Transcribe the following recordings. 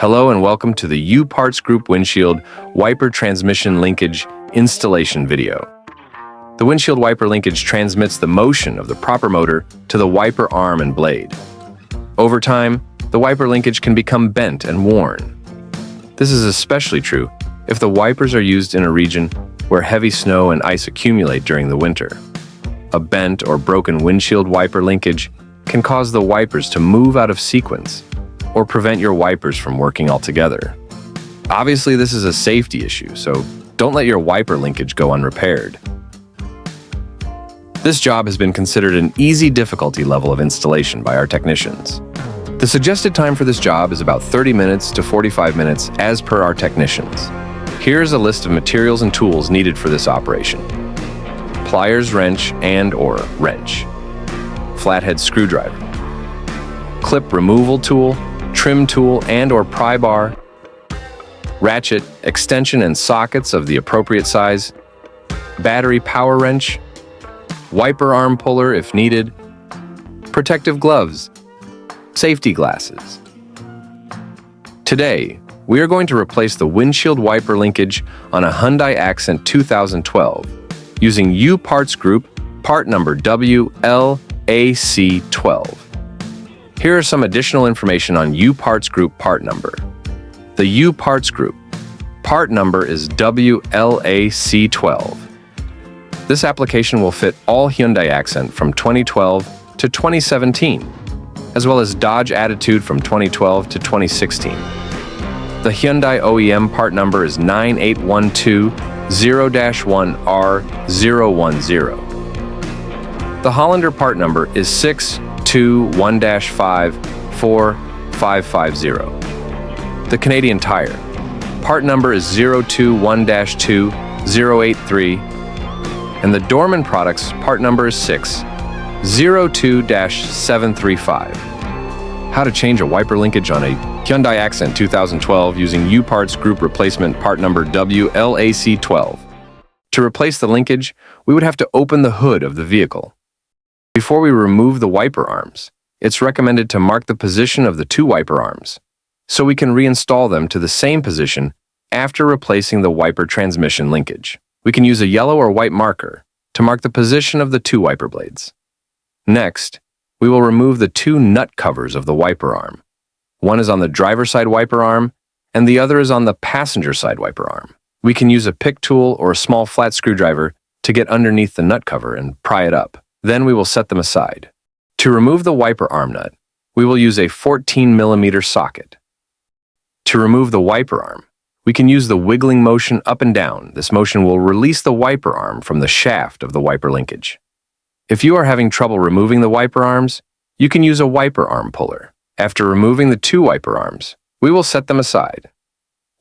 Hello and welcome to the U-Parts Group Windshield Wiper Transmission Linkage installation video. The windshield wiper linkage transmits the motion of the proper motor to the wiper arm and blade. Over time, the wiper linkage can become bent and worn. This is especially true if the wipers are used in a region where heavy snow and ice accumulate during the winter. A bent or broken windshield wiper linkage can cause the wipers to move out of sequence or prevent your wipers from working altogether. Obviously, this is a safety issue, so don't let your wiper linkage go unrepaired. This job has been considered an easy difficulty level of installation by our technicians. The suggested time for this job is about 30 minutes to 45 minutes as per our technicians. Here's a list of materials and tools needed for this operation. Pliers wrench and/or wrench, flathead screwdriver, clip removal tool, trim tool and/or pry bar, ratchet, extension and sockets of the appropriate size, battery power wrench, wiper arm puller if needed, protective gloves, safety glasses. Today, we are going to replace the windshield wiper linkage on a Hyundai Accent 2012 using U-Parts Group part number WLAC12. Here are some additional information on U-Parts Group part number. The U-Parts Group part number is WLAC12. This application will fit all Hyundai Accent from 2012 to 2017, as well as Dodge Attitude from 2012 to 2016. The Hyundai OEM part number is 98120-1R010. The Hollander part number is 621-54550. The Canadian Tire part number is 021-2083, and the Dorman Products part number is 602-735. How to change a wiper linkage on a Hyundai Accent 2012 using U-Parts Group replacement part number WLAC12. To replace the linkage, we would have to open the hood of the vehicle. Before we remove the wiper arms, it's recommended to mark the position of the two wiper arms, so we can reinstall them to the same position after replacing the wiper transmission linkage. We can use a yellow or white marker to mark the position of the two wiper blades. Next, we will remove the two nut covers of the wiper arm. One is on the driver's side wiper arm, and the other is on the passenger side wiper arm. We can use a pick tool or a small flat screwdriver to get underneath the nut cover and pry it up. Then we will set them aside. To remove the wiper arm nut, we will use a 14mm socket. To remove the wiper arm, we can use the wiggling motion up and down. This motion will release the wiper arm from the shaft of the wiper linkage. If you are having trouble removing the wiper arms, you can use a wiper arm puller. After removing the two wiper arms, we will set them aside.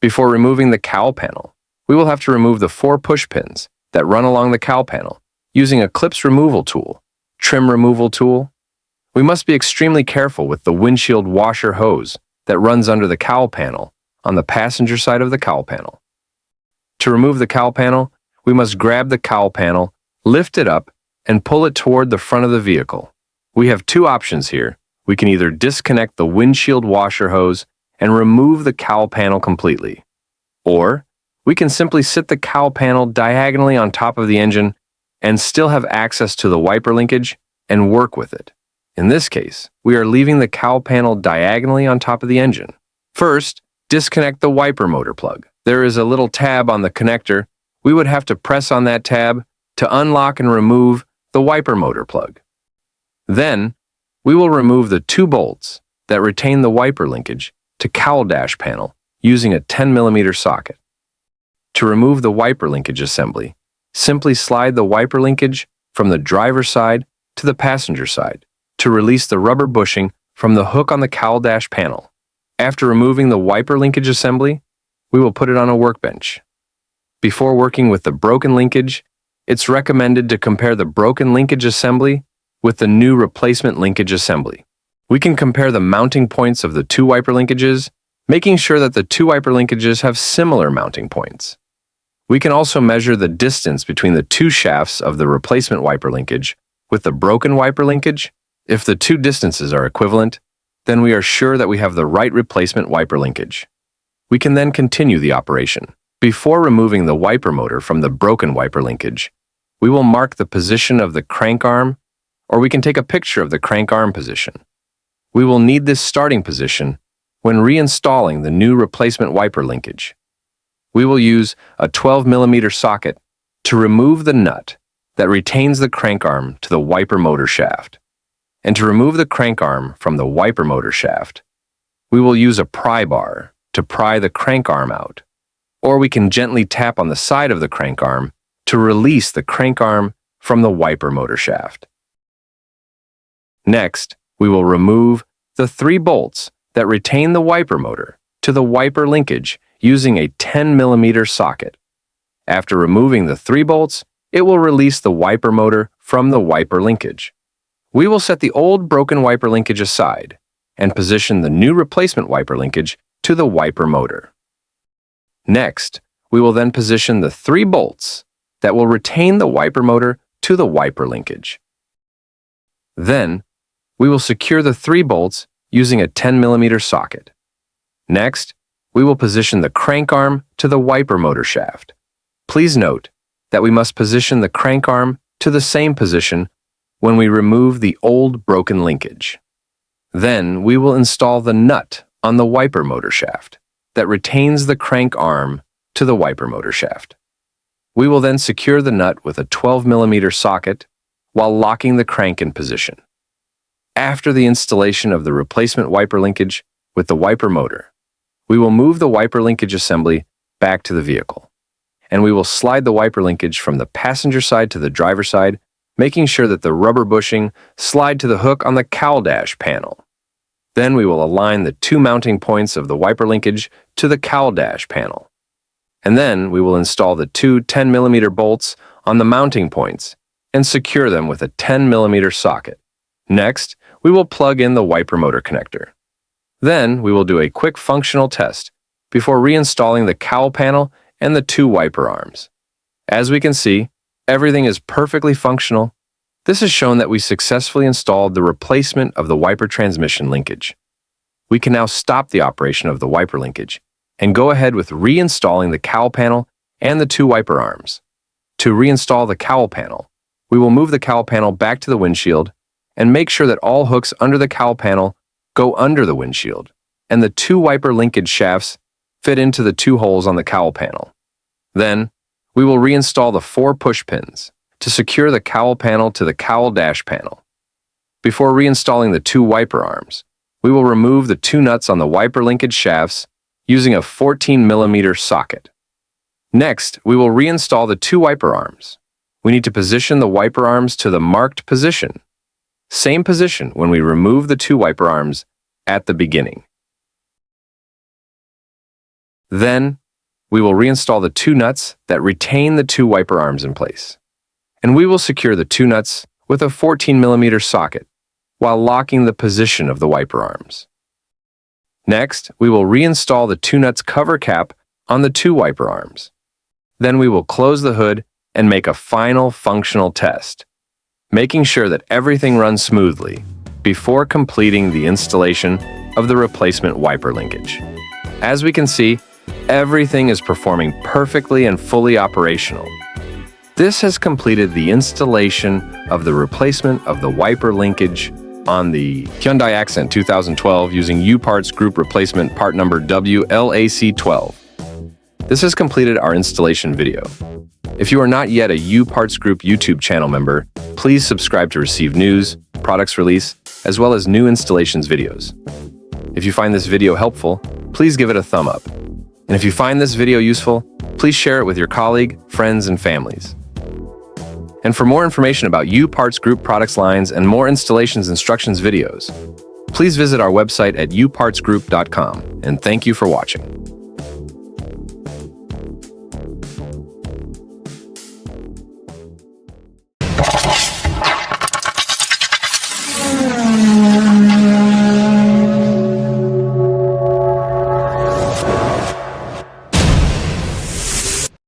Before removing the cowl panel, we will have to remove the 4 push pins that run along the cowl panel using a clips removal tool, trim removal tool. We must be extremely careful with the windshield washer hose that runs under the cowl panel on the passenger side of the cowl panel. To remove the cowl panel, we must grab the cowl panel, lift it up, and pull it toward the front of the vehicle. We have two options here. We can either disconnect the windshield washer hose and remove the cowl panel completely, or we can simply sit the cowl panel diagonally on top of the engine and still have access to the wiper linkage and work with it. In this case, we are leaving the cowl panel diagonally on top of the engine. First, disconnect the wiper motor plug. There is a little tab on the connector. We would have to press on that tab to unlock and remove the wiper motor plug. Then, we will remove the 2 bolts that retain the wiper linkage to cowl dash panel using a 10mm socket. To remove the wiper linkage assembly, simply slide the wiper linkage from the driver's side to the passenger side to release the rubber bushing from the hook on the cowl dash panel. After removing the wiper linkage assembly, we will put it on a workbench. Before working with the broken linkage, it's recommended to compare the broken linkage assembly with the new replacement linkage assembly. We can compare the mounting points of the two wiper linkages, making sure that the two wiper linkages have similar mounting points. We can also measure the distance between the two shafts of the replacement wiper linkage with the broken wiper linkage. If the two distances are equivalent, then we are sure that we have the right replacement wiper linkage. We can then continue the operation. Before removing the wiper motor from the broken wiper linkage, we will mark the position of the crank arm, or we can take a picture of the crank arm position. We will need this starting position when reinstalling the new replacement wiper linkage. We will use a 12mm socket to remove the nut that retains the crank arm to the wiper motor shaft. And to remove the crank arm from the wiper motor shaft, we will use a pry bar to pry the crank arm out, or we can gently tap on the side of the crank arm to release the crank arm from the wiper motor shaft. Next, we will remove the 3 bolts that retain the wiper motor to the wiper linkage using a 10mm socket. After removing the 3 bolts, it will release the wiper motor from the wiper linkage. We will set the old broken wiper linkage aside and position the new replacement wiper linkage to the wiper motor. Next, we will then position the 3 bolts that will retain the wiper motor to the wiper linkage. Then, we will secure the 3 bolts using a 10mm socket. Next, we will position the crank arm to the wiper motor shaft. Please note that we must position the crank arm to the same position when we remove the old broken linkage. Then, we will install the nut on the wiper motor shaft that retains the crank arm to the wiper motor shaft. We will then secure the nut with a 12mm socket while locking the crank in position. After the installation of the replacement wiper linkage with the wiper motor, we will move the wiper linkage assembly back to the vehicle, and we will slide the wiper linkage from the passenger side to the driver side, making sure that the rubber bushing slide to the hook on the cowl dash panel. Then we will align the 2 mounting points of the wiper linkage to the cowl dash panel. And then we will install the 2 10mm bolts on the mounting points and secure them with a 10mm socket. Next, we will plug in the wiper motor connector. Then we will do a quick functional test before reinstalling the cowl panel and the 2 wiper arms. As we can see, everything is perfectly functional. This has shown that we successfully installed the replacement of the wiper transmission linkage. We can now stop the operation of the wiper linkage and go ahead with reinstalling the cowl panel and the 2 wiper arms. To reinstall the cowl panel, we will move the cowl panel back to the windshield and make sure that all hooks under the cowl panel go under the windshield, and the 2 wiper linkage shafts fit into the 2 holes on the cowl panel. Then, we will reinstall the 4 push pins to secure the cowl panel to the cowl dash panel. Before reinstalling the 2 wiper arms, we will remove the 2 nuts on the wiper linkage shafts using a 14mm socket. Next, we will reinstall the 2 wiper arms. We need to position the wiper arms to the marked position. Same position when we remove the 2 wiper arms at the beginning. Then, we will reinstall the 2 nuts that retain the 2 wiper arms in place. And we will secure the 2 nuts with a 14mm socket while locking the position of the wiper arms. Next, we will reinstall the 2 nuts cover cap on the 2 wiper arms. Then we will close the hood and make a final functional test, making sure that everything runs smoothly before completing the installation of the replacement wiper linkage. As we can see, everything is performing perfectly and fully operational. This has completed the installation of the replacement of the wiper linkage on the Hyundai Accent 2012 using U-Parts Group Replacement part number WLAC12. This has completed our installation video. If you are not yet a U-Parts Group YouTube channel member, please subscribe to receive news, products release, as well as new installations videos. If you find this video helpful, please give it a thumb up. And if you find this video useful, please share it with your colleague, friends, and families. And for more information about U-Parts Group products lines and more installations instructions videos, please visit our website at upartsgroup.com, and thank you for watching.